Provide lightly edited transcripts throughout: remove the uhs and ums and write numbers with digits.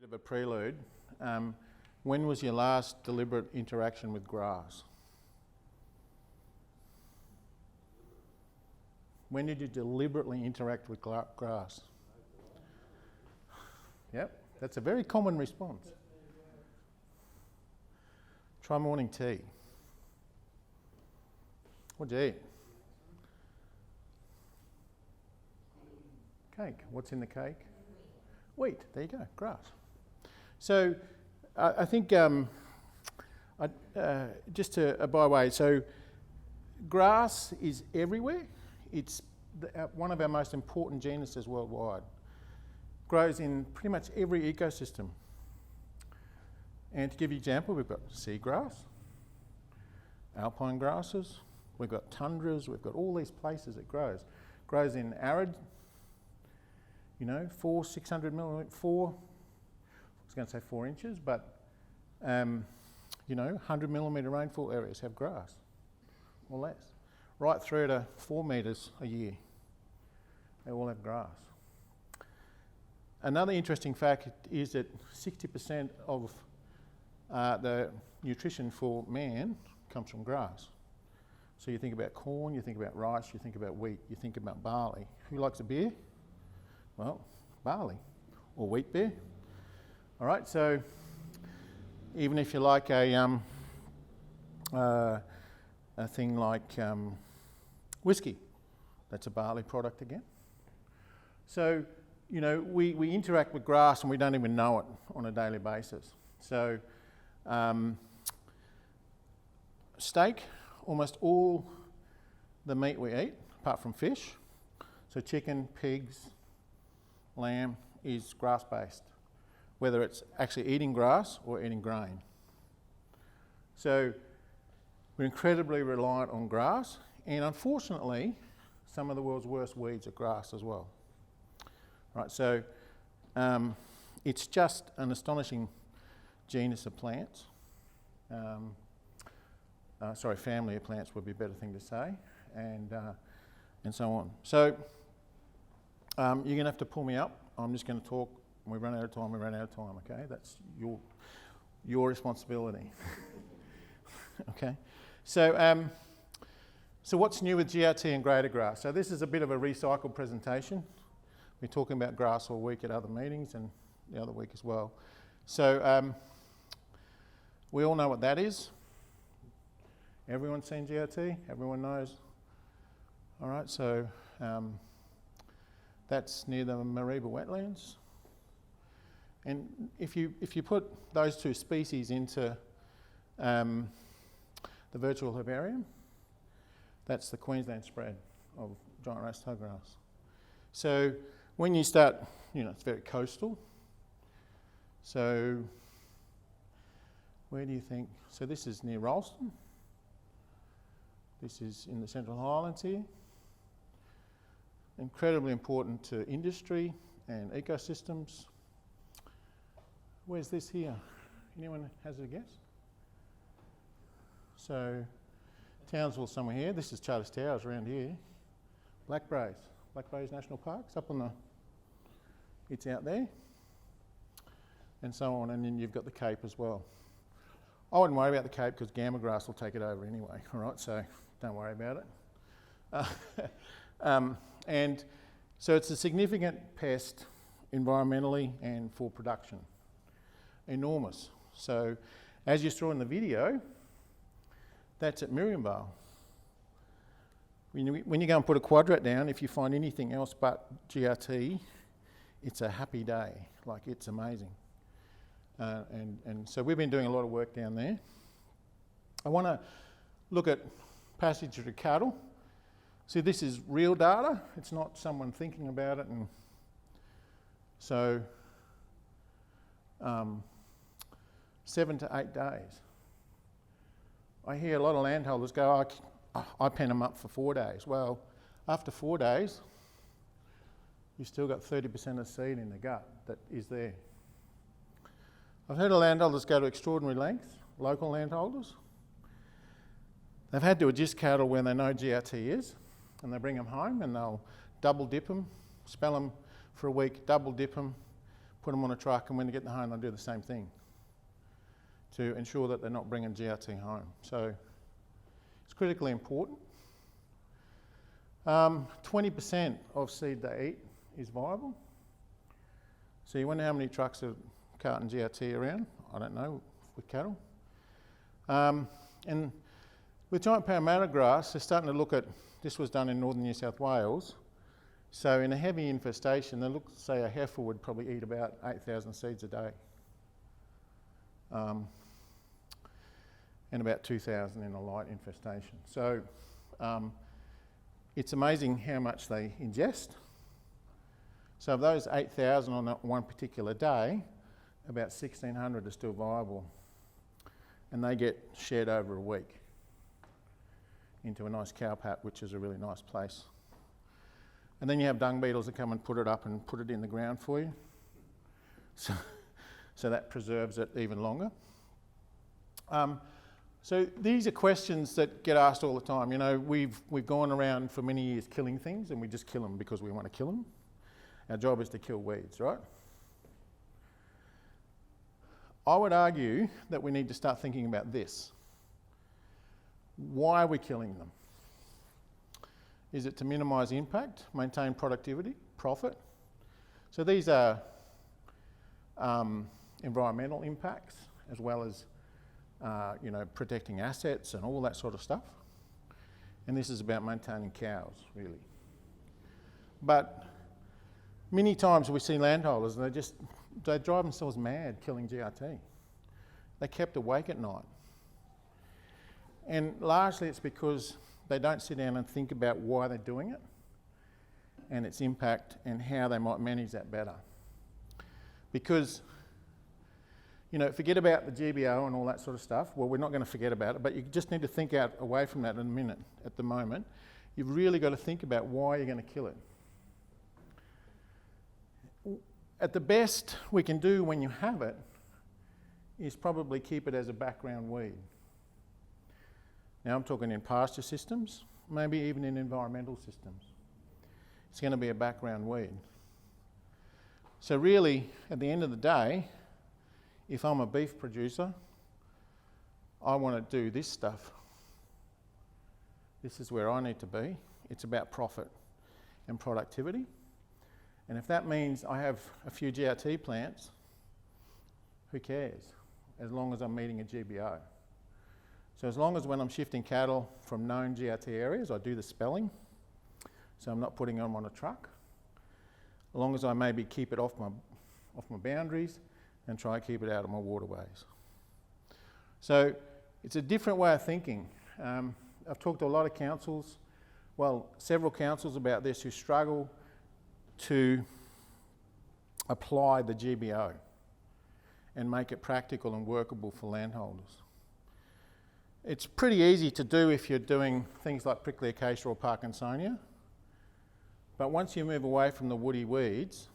of a prelude. When was your last deliberate interaction with grass? When did you deliberately interact with grass? Yep, that's a very common response. Try morning tea. What'd you eat? Cake. What's in the cake? Wheat. There you go, grass. So I think just to by way, so grass is everywhere. It's one of our most important genuses worldwide. Grows in pretty much every ecosystem. And to give you an example, we've got seagrass, alpine grasses, we've got tundras, we've got all these places it grows. Grows in arid, 600 millimetre, I was going to say 4 inches, but 100 millimetre rainfall areas have grass, or less. Right through to 4 metres a year, they all have grass. Another interesting fact is that 60% of the nutrition for man comes from grass. So you think about corn, you think about rice, you think about wheat, you think about barley. Who likes a beer? Well, barley or wheat beer. All right, so even if you like a thing like whiskey, that's a barley product again. So, we interact with grass and we don't even know it on a daily basis. So, steak, almost all the meat we eat, apart from fish, so chicken, pigs, lamb, is grass-based, whether it's actually eating grass or eating grain. So we're incredibly reliant on grass, and unfortunately, some of the world's worst weeds are grass as well. Right, so it's just an astonishing genus of plants. Family of plants would be a better thing to say, and so on. So you're going to have to pull me up. I'm just going to talk. When we run out of time, we run out of time, okay? That's your responsibility. Okay? So what's new with GRT and greater grass? So this is a bit of a recycled presentation. We're talking about grass all week at other meetings and the other week as well. So we all know what that is. Everyone's seen GRT? Everyone knows? All right, so that's near the Mareeba wetlands. And if you put those two species into the virtual herbarium, that's the Queensland spread of giant race towgrass. So when you start, it's very coastal. So where do you think? So this is near Ralston. This is in the Central Highlands here. Incredibly important to industry and ecosystems. Where's this here? Anyone has a guess? So Townsville somewhere here. This is Charters Towers around here. Blackbraes National Park's up on the, it's out there. And so on, and then you've got the Cape as well. I wouldn't worry about the Cape because gamma grass will take it over anyway, all right? So don't worry about it. And so it's a significant pest environmentally and for production. Enormous. So as you saw in the video, that's at Miriamvale. When you go and put a quadrat down, if you find anything else but GRT, it's a happy day. Like, it's amazing. And so we've been doing a lot of work down there. I want to look at passage to cattle. See, this is real data. It's not someone thinking about it. And so 7 to 8 days. I hear a lot of landholders go, I pen them up for 4 days. Well, after 4 days, you've still got 30% of seed in the gut that is there. I've heard of landholders go to extraordinary lengths, local landholders. They've had to adjust cattle where they know GRT is, and they bring them home and they'll double dip them, spell them for a week, double dip them, put them on a truck, and when they get home, they'll do the same thing to ensure that they're not bringing GRT home. So it's critically important. 20% of seed they eat is viable. So you wonder how many trucks are carting GRT around? I don't know, with cattle. And with giant Parramatta grass, they're starting to look at, this was done in northern New South Wales, so in a heavy infestation, they look, say a heifer would probably eat about 8,000 seeds a day. And about 2,000 in a light infestation. So it's amazing how much they ingest. So of those 8,000 on that one particular day, about 1,600 are still viable. And they get shed over a week into a nice cow pat, which is a really nice place. And then you have dung beetles that come and put it up and put it in the ground for you. So that preserves it even longer. So these are questions that get asked all the time. You know, we've gone around for many years killing things, and we just kill them because we want to kill them. Our job is to kill weeds, right? I would argue that we need to start thinking about this. Why are we killing them? Is it to minimise impact, maintain productivity, profit? So these are environmental impacts, as well as you know, protecting assets and all that sort of stuff. And this is about maintaining cows, really. But many times we see landholders and they drive themselves mad killing GRT. They're kept awake at night. And largely it's because they don't sit down and think about why they're doing it and its impact and how they might manage that better. Because, you know, forget about the GBO and all that sort of stuff. Well, we're not going to forget about it, but you just need to think out away from that in a minute. At the moment, you've really got to think about why you're going to kill it. At the best we can do when you have it is probably keep it as a background weed. Now I'm talking in pasture systems, maybe even in environmental systems. It's going to be a background weed. So really, at the end of the day, if I'm a beef producer, I want to do this stuff. This is where I need to be. It's about profit and productivity. And if that means I have a few GRT plants, who cares? As long as I'm meeting a GBO. So as long as when I'm shifting cattle from known GRT areas, I do the spelling, so I'm not putting them on a truck. As long as I maybe keep it off my boundaries and try to keep it out of my waterways. So it's a different way of thinking. I've talked to a lot of councils, well, several councils about this who struggle to apply the GBO and make it practical and workable for landholders. It's pretty easy to do if you're doing things like prickly acacia or Parkinsonia, but once you move away from the woody weeds,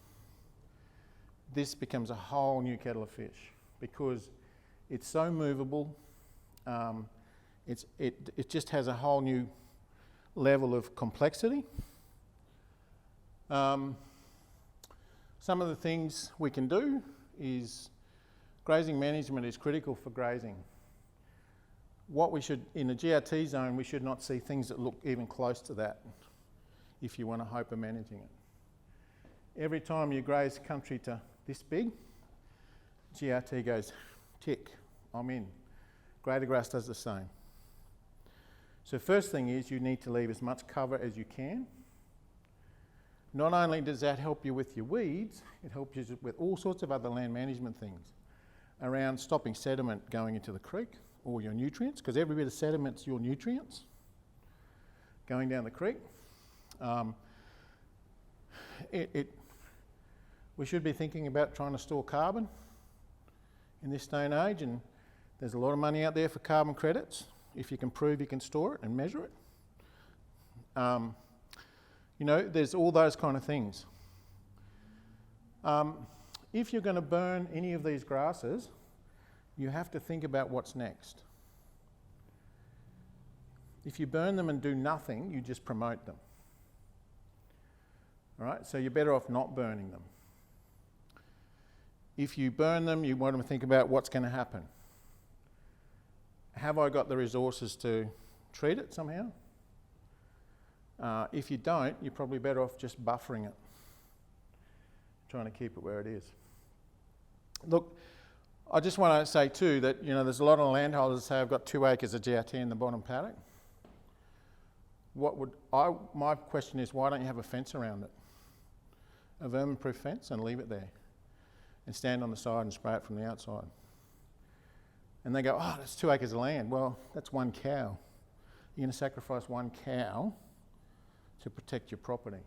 this becomes a whole new kettle of fish because it's so movable. It just has a whole new level of complexity. Some of the things we can do is grazing management is critical for grazing. What we should, in a GRT zone, we should not see things that look even close to that if you want to hope of managing it. Every time you graze country to this big, GRT goes, tick, I'm in. Greater grass does the same. So first thing is you need to leave as much cover as you can. Not only does that help you with your weeds, it helps you with all sorts of other land management things around stopping sediment going into the creek or your nutrients, because every bit of sediment's your nutrients going down the creek. We should be thinking about trying to store carbon in this day and age, and there's a lot of money out there for carbon credits if you can prove you can store it and measure it. You know, there's all those kind of things. If you're going to burn any of these grasses, you have to think about what's next. If you burn them and do nothing, you just promote them. All right, so you're better off not burning them. If you burn them, you want to think about what's going to happen. Have I got the resources to treat it somehow? If you don't, you're probably better off just buffering it, trying to keep it where it is. Look, I just want to say too that, you know, there's a lot of landholders that say I've got 2 acres of GRT in the bottom paddock. My question is, why don't you have a fence around it? A vermin-proof fence, and leave it there. And stand on the side and spray it from the outside. And they go, oh, that's 2 acres of land. Well, that's 1 cow. You're going to sacrifice 1 cow to protect your property.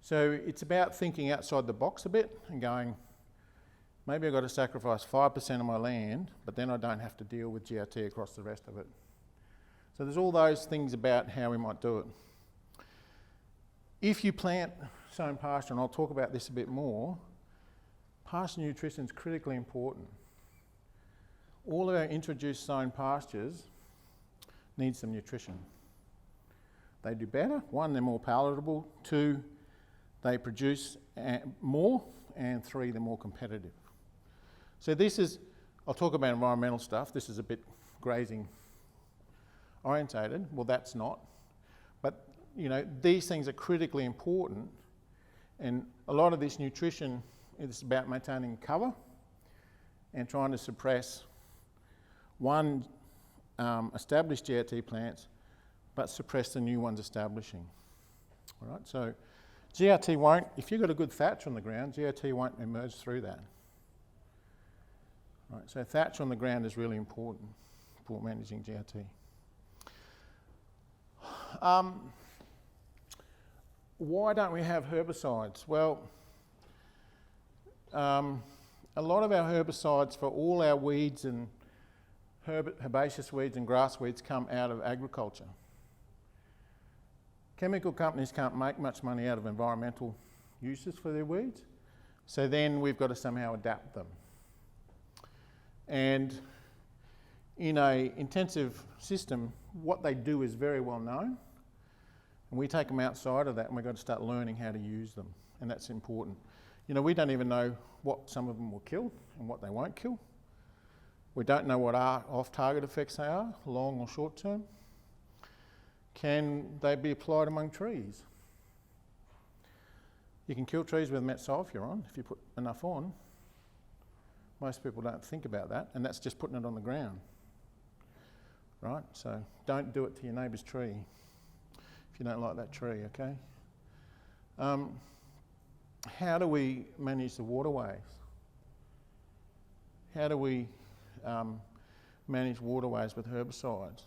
So it's about thinking outside the box a bit and going, maybe I've got to sacrifice 5% of my land, but then I don't have to deal with GRT across the rest of it. So there's all those things about how we might do it. If you plant sown pasture, and I'll talk about this a bit more, pasture nutrition is critically important. All of our introduced sown pastures need some nutrition. They do better. 1, they're more palatable. 2, they produce more. And 3, they're more competitive. So this is, I'll talk about environmental stuff. This is a bit grazing orientated. Well, that's not. But, you know, these things are critically important. And a lot of this nutrition is about maintaining cover and trying to suppress established GRT plants, but suppress the new ones establishing. All right, so GRT won't, if you've got a good thatch on the ground, GRT won't emerge through that. All right, so thatch on the ground is really important for managing GRT. Why don't we have herbicides? Well, a lot of our herbicides for all our weeds and herbaceous weeds and grass weeds come out of agriculture. Chemical companies can't make much money out of environmental uses for their weeds, so then we've got to somehow adapt them. And in an intensive system, what they do is very well known, and we take them outside of that and we've got to start learning how to use them, and that's important. You know, we don't even know what some of them will kill and what they won't kill. We don't know what our off-target effects they are, long or short term. Can they be applied among trees? You can kill trees with metsulfuron if you put enough on. Most people don't think about that, and that's just putting it on the ground. Right? So don't do it to your neighbour's tree if you don't like that tree, okay? How do we manage the waterways? How do we manage waterways with herbicides?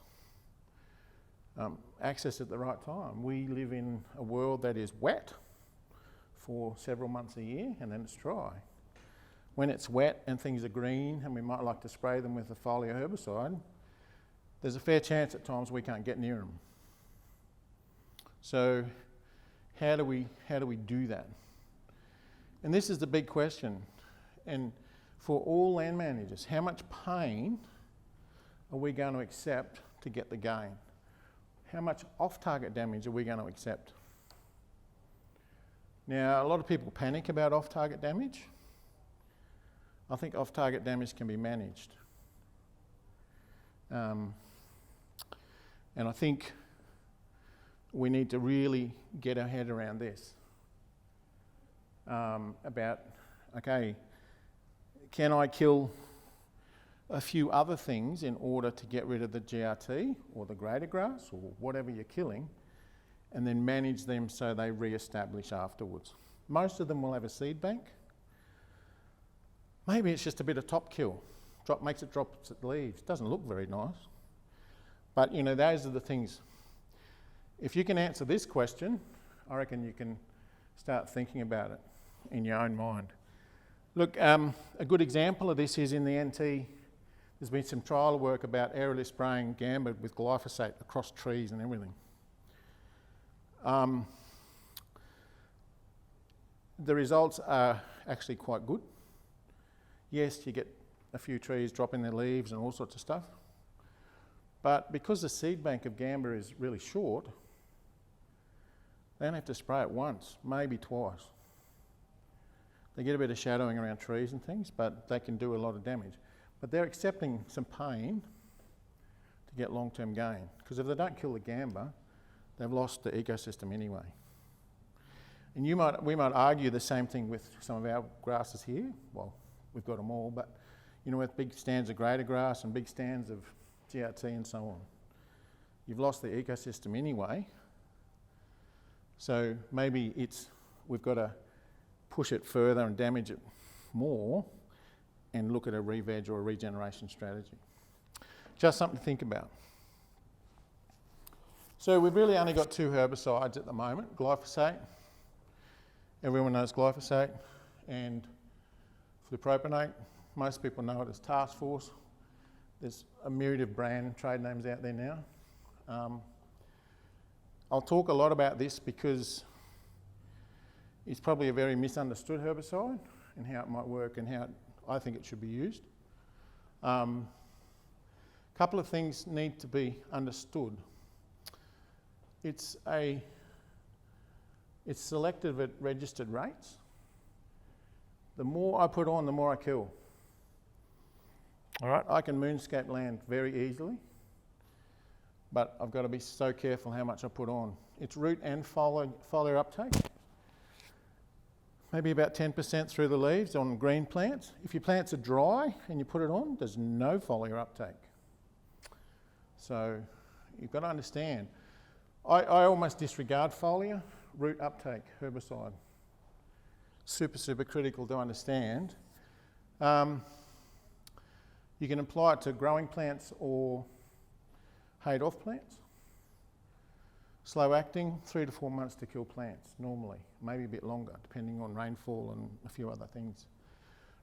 Access at the right time. We live in a world that is wet for several months a year and then it's dry. When it's wet and things are green and we might like to spray them with a foliar herbicide, there's a fair chance at times we can't get near them. So how do we do that? And this is the big question. And for all land managers, how much pain are we going to accept to get the gain? How much off-target damage are we going to accept? Now, a lot of people panic about off-target damage. I think off-target damage can be managed. And I think we need to really get our head around this. About, okay, can I kill a few other things in order to get rid of the GRT or the greater grass or whatever you're killing, and then manage them so they re-establish afterwards? Most of them will have a seed bank. Maybe it's just a bit of top kill. Makes it drop its leaves. Doesn't look very nice. But, you know, those are the things. If you can answer this question, I reckon you can start thinking about it in your own mind. Look, a good example of this is in the NT. There's been some trial work about aerially spraying gamba with glyphosate across trees and everything. The results are actually quite good. Yes, you get a few trees dropping their leaves and all sorts of stuff. But because the seed bank of gamba is really short, they don't have to spray it once, maybe twice. They get a bit of shadowing around trees and things, but they can do a lot of damage. But they're accepting some pain to get long-term gain, because if they don't kill the gamba, they've lost the ecosystem anyway. And we might argue the same thing with some of our grasses here. Well, we've got them all, but you know, with big stands of greater grass and big stands of GRT and so on, you've lost the ecosystem anyway. So maybe we've got to push it further and damage it more and look at a re-veg or a regeneration strategy. Just something to think about. So we've really only got 2 herbicides at the moment, glyphosate. Everyone knows glyphosate, and flupropanate. Most people know it as Task Force. There's a myriad of brand trade names out there now. I'll talk a lot about this because it's probably a very misunderstood herbicide and how it might work and how I think it should be used. A couple of things need to be understood. It's selective at registered rates. The more I put on, the more I kill. All right, I can moonscape land very easily, but I've got to be so careful how much I put on. It's root and foliar uptake. Maybe about 10% through the leaves on green plants. If your plants are dry and you put it on, there's no foliar uptake. So you've got to understand. I almost disregard foliar. Root uptake herbicide. Super critical to understand. You can apply it to growing plants or hayed-off plants. Slow acting, 3 to 4 months to kill plants normally, maybe a bit longer depending on rainfall and a few other things.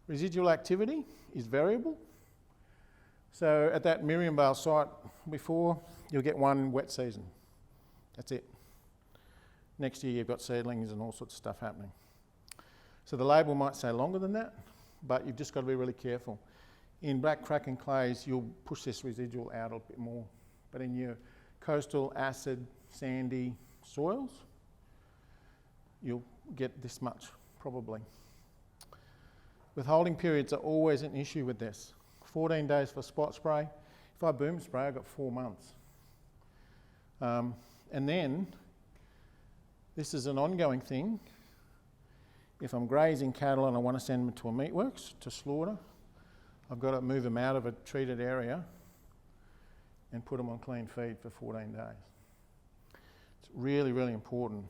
Residual activity is variable. So at that Miriam Vale site before, you'll get 1 wet season. That's it. Next year you've got seedlings and all sorts of stuff happening. So the label might say longer than that, but you've just got to be really careful. In black cracking clays, you'll push this residual out a bit more, but in your coastal, acid, sandy soils, you'll get this much, probably. Withholding periods are always an issue with this. 14 days for spot spray. If I boom spray, I've got 4 months. And then, this is an ongoing thing. If I'm grazing cattle and I want to send them to a meatworks to slaughter, I've got to move them out of a treated area and put them on clean feed for 14 days. It's really important.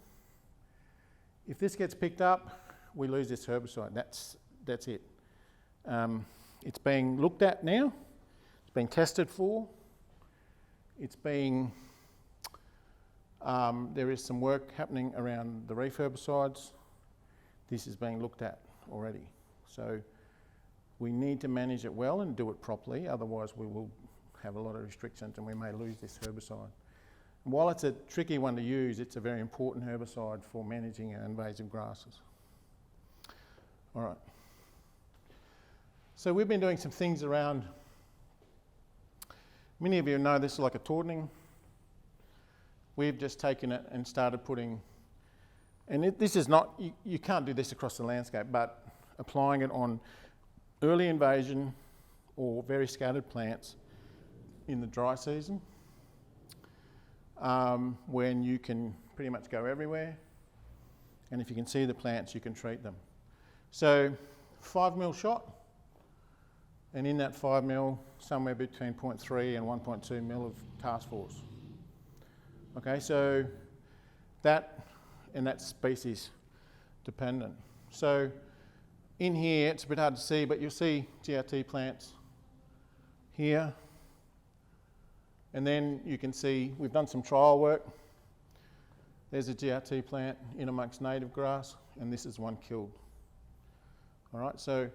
If this gets picked up, we lose this herbicide. That's it. It's being looked at now. It's being tested for. It's being... there is some work happening around the reef herbicides. This is being looked at already. So we need to manage it well and do it properly, otherwise we will have a lot of restrictions and we may lose this herbicide. And while it's a tricky one to use, it's a very important herbicide for managing our invasive grasses. All right. So we've been doing some things around, many of you know this is like a tordening. We've just taken it and started putting, and this is not, you can't do this across the landscape, but applying it on early invasion or very scattered plants in the dry season, when you can pretty much go everywhere, and if you can see the plants, you can treat them. So 5 mil shot, and in that 5 mil, somewhere between 0.3 and 1.2 mil of Task Force. Okay, so that's species dependent. So in here, it's a bit hard to see, but you'll see GRT plants here. And then you can see we've done some trial work. There's a GRT plant in amongst native grass, and this is one killed. All right, so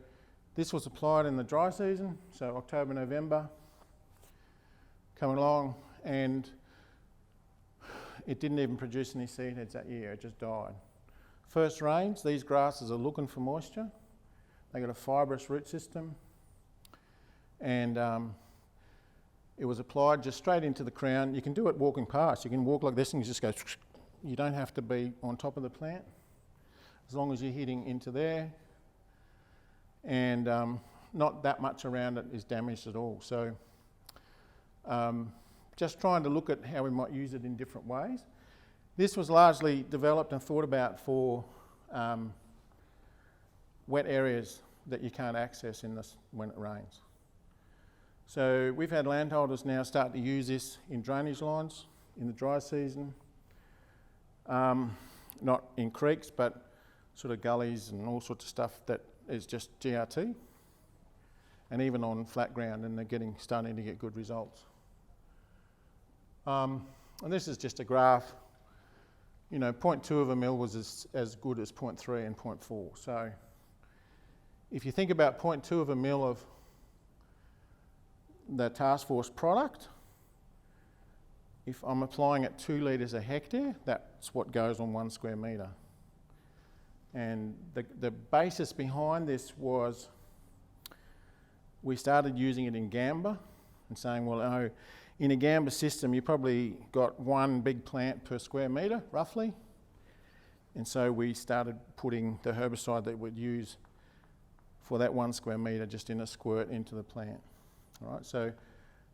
this was applied in the dry season, so October, November, coming along, and it didn't even produce any seed heads that year, it just died. First rains, these grasses are looking for moisture. They got a fibrous root system, and it was applied just straight into the crown. You can do it walking past. You can walk like this and you just go, you don't have to be on top of the plant. As long as you're hitting into there, and not that much around it is damaged at all. So just trying to look at how we might use it in different ways. This was largely developed and thought about for wet areas that you can't access in this when it rains. So we've had landholders now start to use this in drainage lines in the dry season, not in creeks, but sort of gullies and all sorts of stuff that is just GRT, and even on flat ground, and they're starting to get good results. And this is just a graph. 0.2 of a mil was as good as 0.3 and 0.4. So if you think about 0.2 of a mil of the task force product, if I'm applying it 2 litres a hectare, that's what goes on 1 square metre. And the basis behind this was we started using it in Gamba and saying, well, in a Gamba system, you probably got 1 big plant per square metre, roughly. And so we started putting the herbicide that we'd use for that 1 square metre just in a squirt into the plant. All right, so,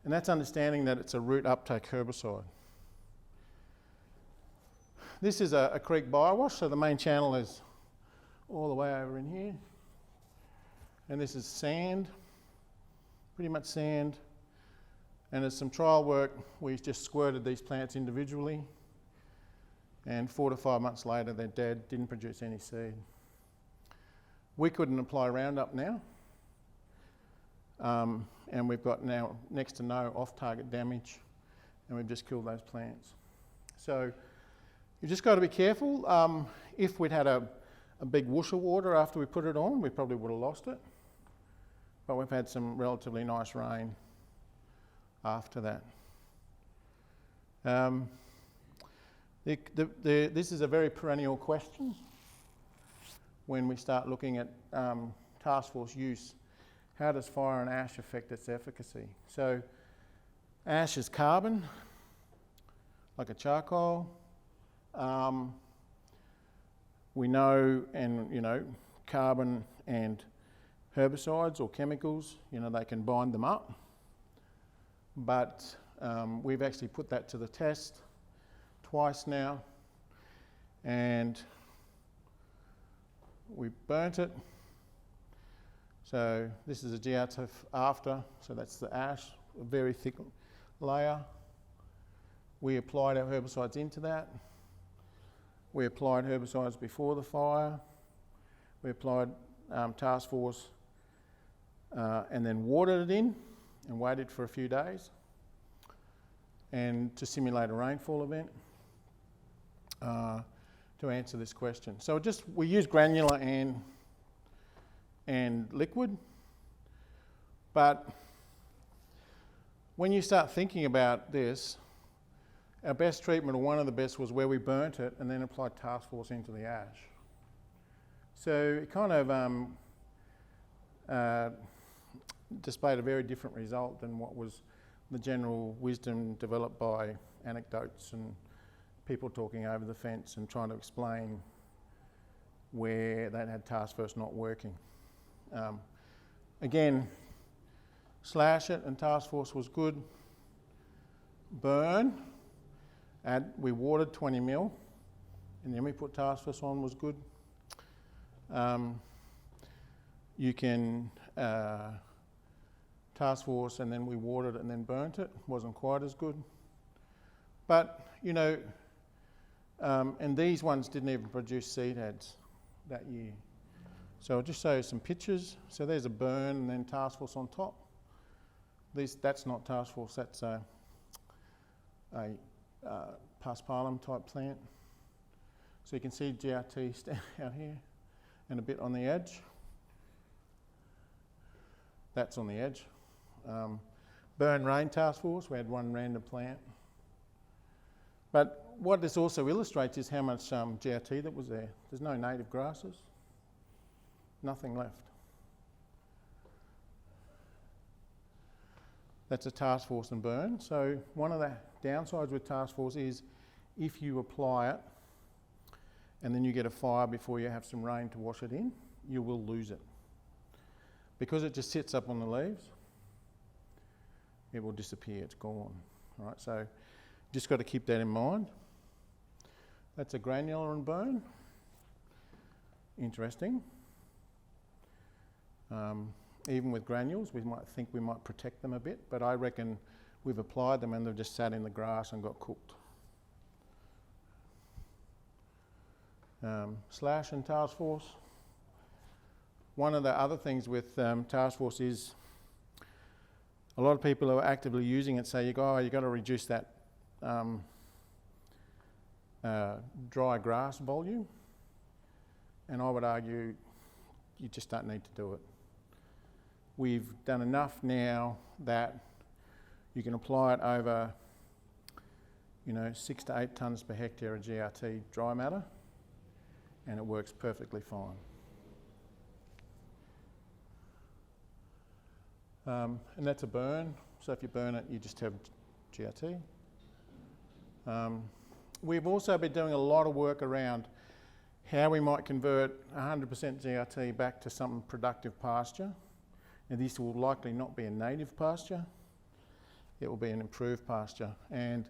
and that's understanding that it's a root uptake herbicide. This is a creek biowash, so the main channel is all the way over in here. And this is sand, pretty much sand. And as some trial work, we just squirted these plants individually. And 4 to 5 months later, they're dead, didn't produce any seed. We couldn't apply Roundup now. And we've got now next to no off-target damage, and we've just killed those plants. So you've just got to be careful. If we'd had a big whoosh of water after we put it on, we probably would have lost it. But we've had some relatively nice rain after that. This is a very perennial question when we start looking at task force use. How does fire and ash affect its efficacy? So ash is carbon, like a charcoal. We know, carbon and herbicides or chemicals, they can bind them up. But we've actually put that to the test twice now, and we burnt it. So this is a GRT after, so that's the ash, a very thick layer. We applied our herbicides into that. We applied herbicides before the fire. We applied task force and then watered it in and waited for a few days and to simulate a rainfall event to answer this question. So we use granular and liquid, but when you start thinking about this, our best treatment, or one of the best, was where we burnt it and then applied task force into the ash. So it kind of displayed a very different result than what was the general wisdom developed by anecdotes and people talking over the fence and trying to explain where they had task force not working. Again, slash it and task force was good. Burn, we watered 20 mil and then we put task force on, was good. You can task force and then we watered it and then burnt it. Wasn't quite as good. But, and these ones didn't even produce seed heads that year. So I'll just show you some pictures. So there's a burn and then task force on top. That's not task force, that's a paspalum type plant. So you can see GRT stand out here and a bit on the edge. That's on the edge. Burn rain task force, we had 1 random plant. But what this also illustrates is how much GRT that was there. There's no native grasses, nothing left. That's a task force and burn. So one of the downsides with task force is if you apply it and then you get a fire before you have some rain to wash it in, you will lose it. because it just sits up on the leaves, it will disappear, it's gone. All right, so just got to keep that in mind. That's a granular and burn. Interesting. Even with granules, we might think we might protect them a bit, but I reckon we've applied them and they've just sat in the grass and got cooked. Slash and task force. One of the other things with task force is a lot of people who are actively using it say, you've got to reduce that dry grass volume, and I would argue you just don't need to do it. We've done enough now that you can apply it over 6 to 8 tonnes per hectare of GRT dry matter, and it works perfectly fine. And that's a burn, so if you burn it, you just have GRT. We've also been doing a lot of work around how we might convert 100% GRT back to some productive pasture. Now, this will likely not be a native pasture, it will be an improved pasture. And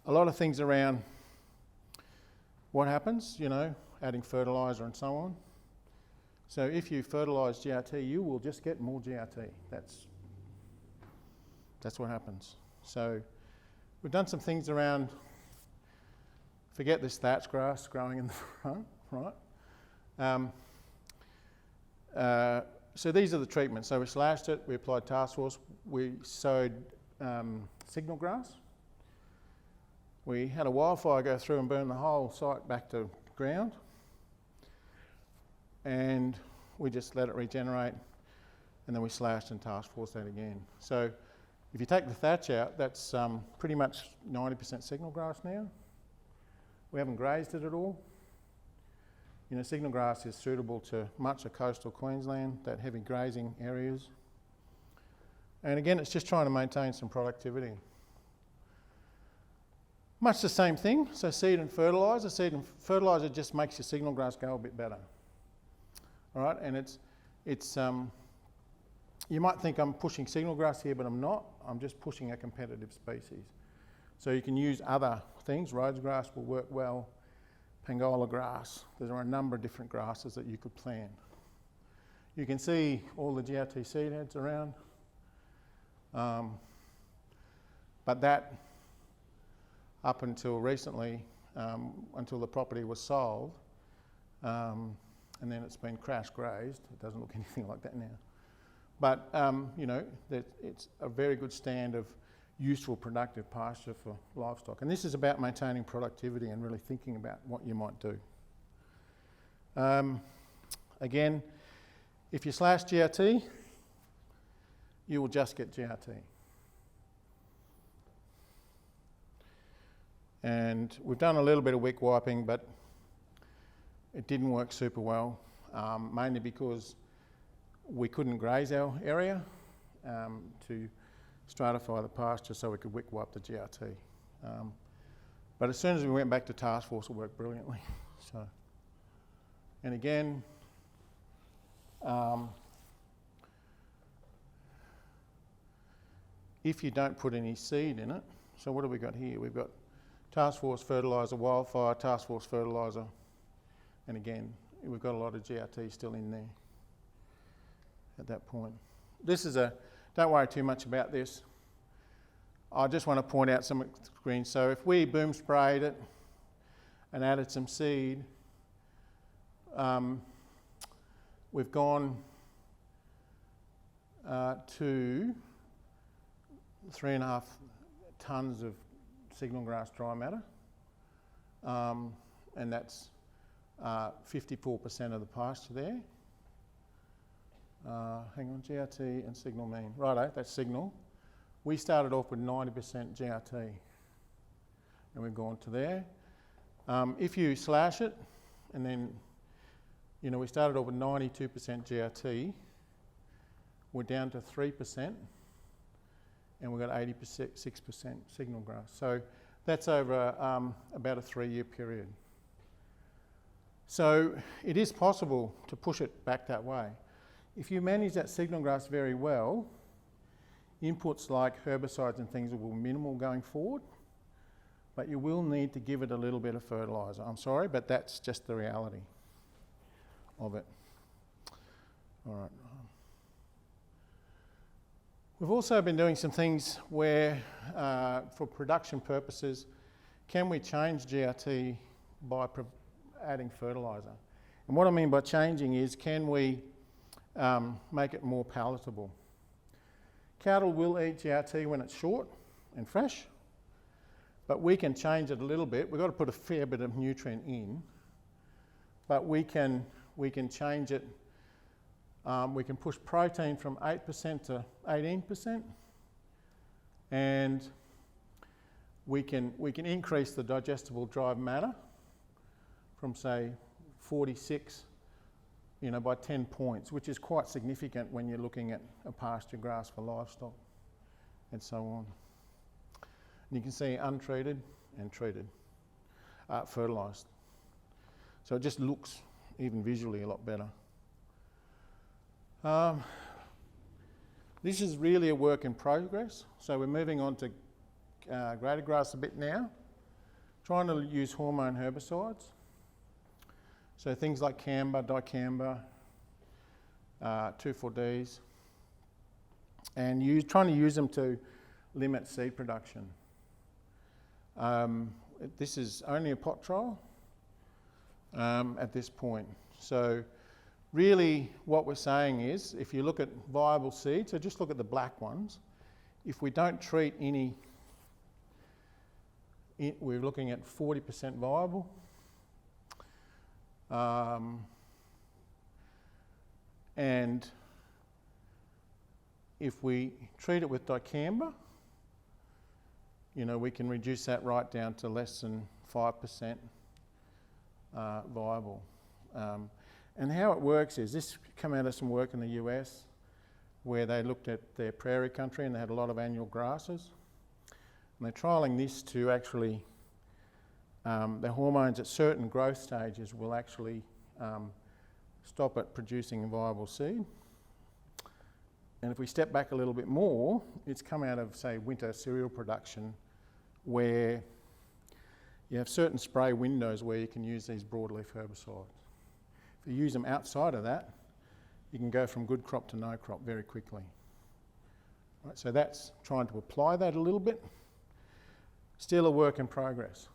a lot of things around what happens, adding fertiliser and so on. So if you fertilise GRT, you will just get more GRT. That's what happens. So we've done some things around, forget this thatch grass growing in the front, right? So these are the treatments. So we slashed it, we applied task force, we sowed signal grass. We had a wildfire go through and burn the whole site back to ground. And we just let it regenerate, and then we slashed and task forced that again. So if you take the thatch out, that's pretty much 90% signal grass now. We haven't grazed it at all. Signal grass is suitable to much of coastal Queensland, that heavy grazing areas. And again, it's just trying to maintain some productivity. Much the same thing, so seed and fertiliser. Seed and fertiliser just makes your signal grass go a bit better. All right, and it's you might think I'm pushing signal grass here, but I'm not. I'm just pushing a competitive species. So you can use other things. Rhodes grass will work well. Pangola grass. There are a number of different grasses that you could plant. You can see all the GRT seed heads around. But that, up until recently, until the property was sold, and then it's been crash grazed. It doesn't look anything like that now. But, it's a very good stand of useful, productive pasture for livestock. And this is about maintaining productivity and really thinking about what you might do. Again, if you slash GRT, you will just get GRT. And we've done a little bit of wick wiping, but it didn't work super well, mainly because we couldn't graze our area to stratify the pasture so we could wick wipe the GRT. But as soon as we went back to task force, it worked brilliantly. So, and again, if you don't put any seed in it, so what have we got here? We've got task force fertiliser, wildfire, task force fertiliser, and again, we've got a lot of GRT still in there at that point. This is don't worry too much about this. I just want to point out some screens. So if we boom sprayed it and added some seed, we've gone to 3.5 tonnes of signal grass dry matter, and that's 54% of the pasture there. Hang on, GRT and signal mean. Righto, that's signal. We started off with 90% GRT, and we've gone to there. If you slash it, and then, we started off with 92% GRT, we're down to 3%, and we've got 86% signal grass. So that's over about a 3-year period. So it is possible to push it back that way. if you manage that signal grass very well, inputs like herbicides and things will be minimal going forward, but you will need to give it a little bit of fertiliser. I'm sorry, but that's just the reality of it. All right. We've also been doing some things where, for production purposes, can we change GRT by adding fertiliser? And what I mean by changing is, can we make it more palatable? Cattle will eat GRT when it's short and fresh, but we can change it a little bit. We've got to put a fair bit of nutrient in, but we can change it. We can push protein from 8% to 18%, and we can increase the digestible dry matter from, say, 46, by 10 points, which is quite significant when you're looking at a pasture grass for livestock and so on. And you can see untreated and treated, fertilised. So it just looks, even visually, a lot better. This is really a work in progress. So we're moving on to grader grass a bit now, trying to use hormone herbicides. So things like camber, dicamba, 2,4-Ds, and trying to use them to limit seed production. This is only a pot trial at this point. So really what we're saying is, if you look at viable seeds, so just look at the black ones, if we don't treat any, we're looking at 40% viable. And if we treat it with dicamba, we can reduce that right down to less than 5% viable. And how it works is, this came out of some work in the US where they looked at their prairie country and they had a lot of annual grasses. And they're trialling this to actually, the hormones at certain growth stages will actually stop it producing a viable seed. And if we step back a little bit more, it's come out of, say, winter cereal production, where you have certain spray windows where you can use these broadleaf herbicides. If you use them outside of that, you can go from good crop to no crop very quickly. Right, so that's trying to apply that a little bit. Still a work in progress.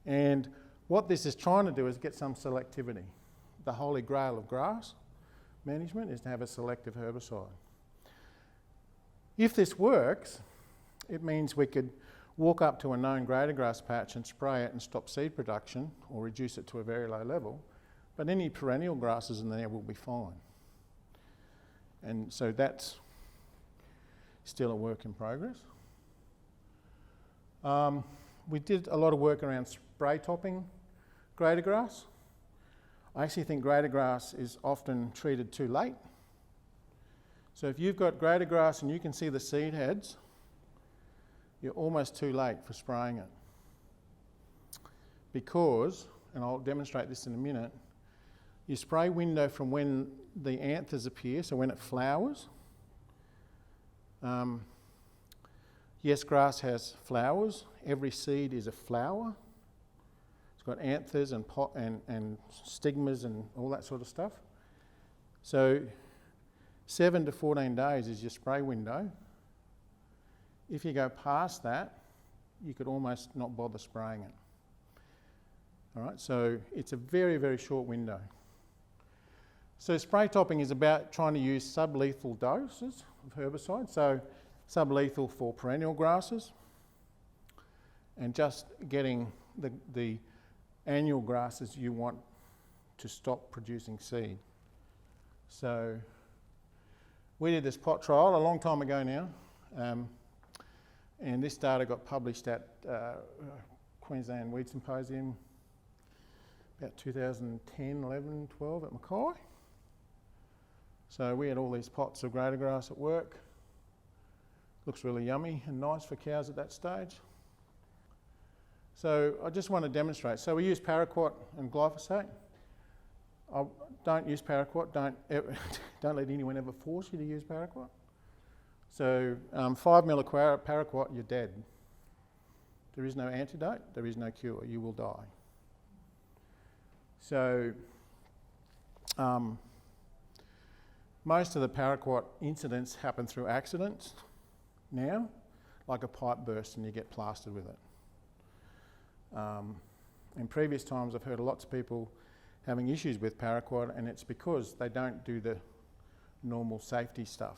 And what this is trying to do is get some selectivity. The holy grail of grass management is to have a selective herbicide. If this works, it means we could walk up to a known grader grass patch and spray it and stop seed production or reduce it to a very low level, but any perennial grasses in there will be fine. And so that's still a work in progress. We did a lot of work around spray topping grader grass. I actually think grader grass is often treated too late. So if you've got grader grass and you can see the seed heads, you're almost too late for spraying it. Because, and I'll demonstrate this in a minute, you spray window from when the anthers appear, so when it flowers. Yes, grass has flowers. Every seed is a flower. It's got anthers and and stigmas and all that sort of stuff. So 7 to 14 days is your spray window. If you go past that, you could almost not bother spraying it. All right, so it's a very, very short window. So spray topping is about trying to use sublethal doses of herbicide. So sublethal for perennial grasses, and just getting the annual grasses you want to stop producing seed. So we did this pot trial a long time ago now, and this data got published at Queensland Weed Symposium about 2010, 11, 12 at Mackay. So we had all these pots of grader grass at work. Looks really yummy and nice for cows at that stage. So I just want to demonstrate. So we use paraquat and glyphosate. Don't use paraquat. Don't let anyone ever force you to use paraquat. So 5 ml of paraquat, you're dead. There is no antidote. There is no cure. You will die. So most of the paraquat incidents happen through accidents now, like a pipe burst and you get plastered with it. In previous times I've heard lots of people having issues with paraquat, and it's because they don't do the normal safety stuff.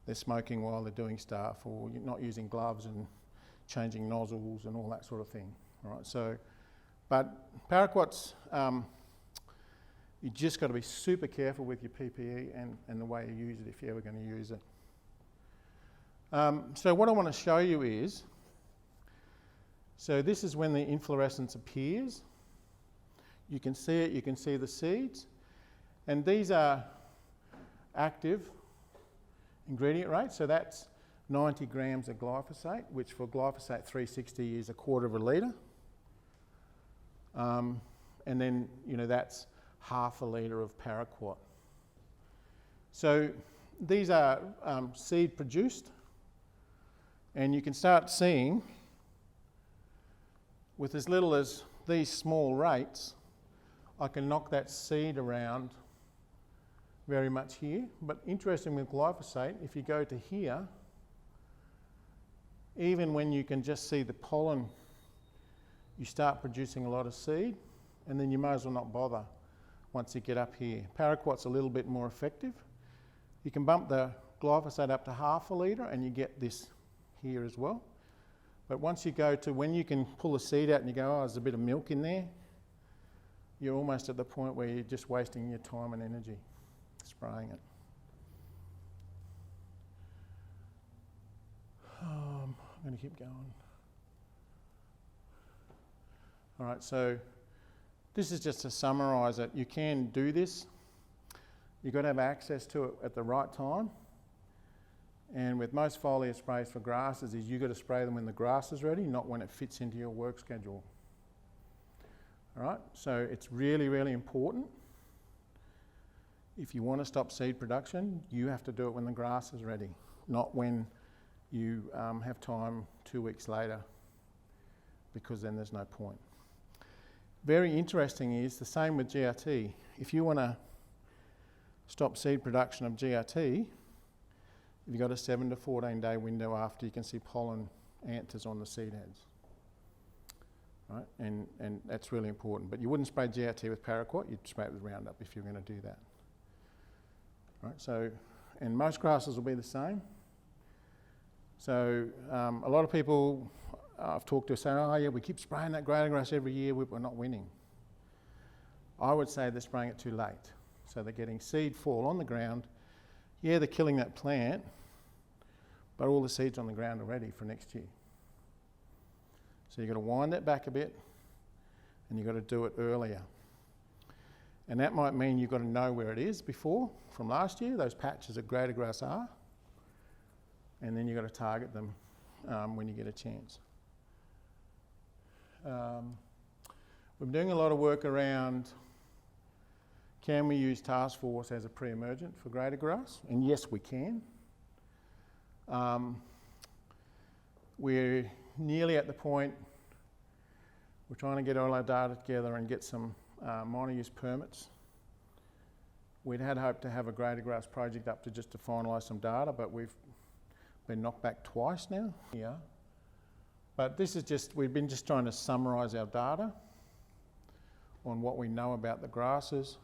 They're smoking while they're doing stuff, or you're not using gloves and changing nozzles and all that sort of thing. All right, so, but paraquats, you just got to be super careful with your PPE and the way you use it if you're ever going to use it. So what I want to show you is, so this is when the inflorescence appears. You can see it, you can see the seeds, and these are active ingredient rates, so that's 90 grams of glyphosate, which for glyphosate 360 is 1/4 of a litre. And then, that's 1/2 a litre of paraquat. So these are seed produced, and you can start seeing with as little as these small rates, I can knock that seed around very much here. But interesting with glyphosate, if you go to here, even when you can just see the pollen, you start producing a lot of seed, and then you may as well not bother once you get up here. Paraquat's a little bit more effective. You can bump the glyphosate up to 1/2 a litre and you get this here as well. But once you go to when you can pull the seed out and you go, oh, there's a bit of milk in there, you're almost at the point where you're just wasting your time and energy spraying it. I'm going to keep going. All right, so this is just to summarise it. You can do this. You've got to have access to it at the right time. And with most foliar sprays for grasses is you've got to spray them when the grass is ready, not when it fits into your work schedule. All right, so it's really, really important. If you want to stop seed production, you have to do it when the grass is ready, not when you have time 2 weeks later, because then there's no point. Very interesting is the same with GRT. If you want to stop seed production of GRT, you've got a 7 to 14 day window after you can see pollen anthers on the seed heads. Right? And that's really important. But you wouldn't spray GRT with paraquat, you'd spray it with Roundup if you're going to do that. Right? So, and most grasses will be the same. So a lot of people I've talked to say, oh yeah, we keep spraying that greater grass every year, we're not winning. I would say they're spraying it too late. So they're getting seed fall on the ground. Yeah, they're killing that plant, but all the seeds on the ground are ready for next year. So you've got to wind that back a bit, and you've got to do it earlier. And that might mean you've got to know where it is before, from last year, those patches of greater grass are, and then you've got to target them when you get a chance. We're doing a lot of work around, can we use task force as a pre-emergent for greater grass? And yes, we can. We're nearly at the point, we're trying to get all our data together and get some minor use permits. We'd had hoped to have a greater grass project up to just to finalise some data, but we've been knocked back twice now. Yeah. But this is just, we've been just trying to summarise our data on what we know about the grasses.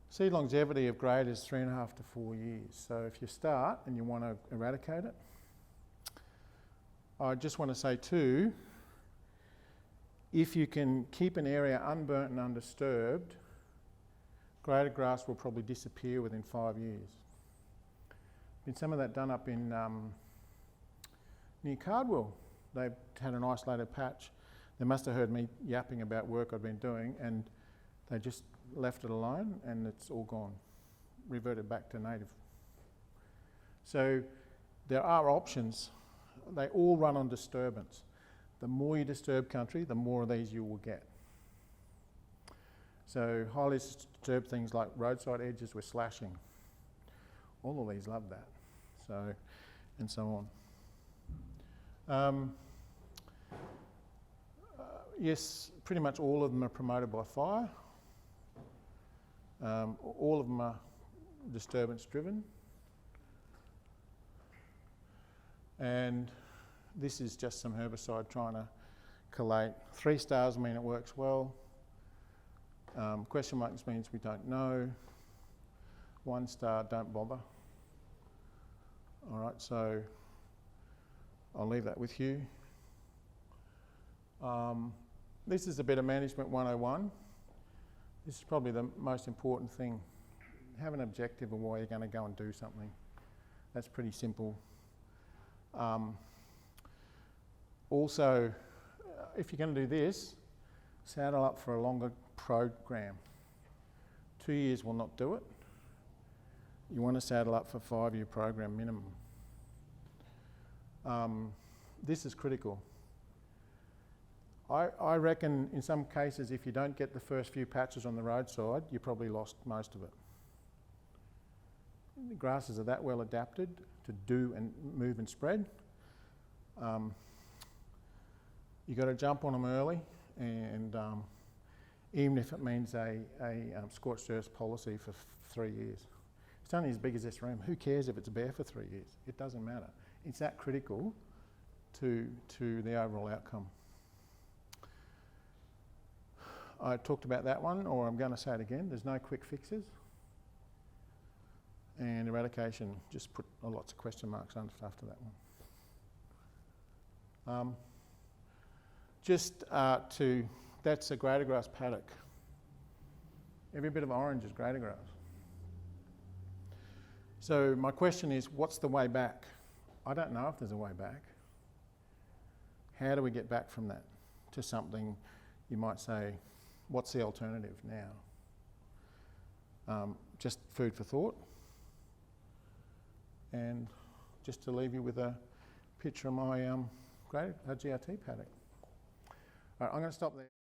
Seed longevity of grade is 3.5 to 4 years. So if you start and you want to eradicate it, I just want to say too, if you can keep an area unburnt and undisturbed, greater grass will probably disappear within 5 years. Been some of that done up in near Cardwell. They've had an isolated patch. They must have heard me yapping about work I'd been doing, and they just left it alone, and it's all gone, reverted back to native. So there are options. They all run on disturbance. The more you disturb country, the more of these you will get. So highly disturbed things like roadside edges we're slashing. All of these love that. So, and so on. Yes, pretty much all of them are promoted by fire. All of them are disturbance driven. And this is just some herbicide trying to collate. 3 stars mean it works well. Question marks means we don't know. 1 star, don't bother. All right, so I'll leave that with you. This is a bit of management 101. This is probably the most important thing. Have an objective of why you're going to go and do something. That's pretty simple. Also, if you're going to do this, saddle up for a longer program. 2 years will not do it. You want to saddle up for a 5-year program minimum. This is critical. I reckon in some cases if you don't get the first few patches on the roadside, you probably lost most of it. The grasses are that well adapted to do and move and spread. You've got to jump on them early, and even if it means a scorched earth policy for 3 years. It's only as big as this room. Who cares if it's bare for 3 years? It doesn't matter. It's that critical to the overall outcome. I talked about that one, or I'm going to say it again. There's no quick fixes. And eradication, just put lots of question marks after that one. That's a greater grass paddock. Every bit of orange is greater grass. So my question is, what's the way back? I don't know if there's a way back. How do we get back from that to something, you might say, what's the alternative now? Just food for thought. And just to leave you with a picture of my GRT paddock. All right, I'm going to stop there.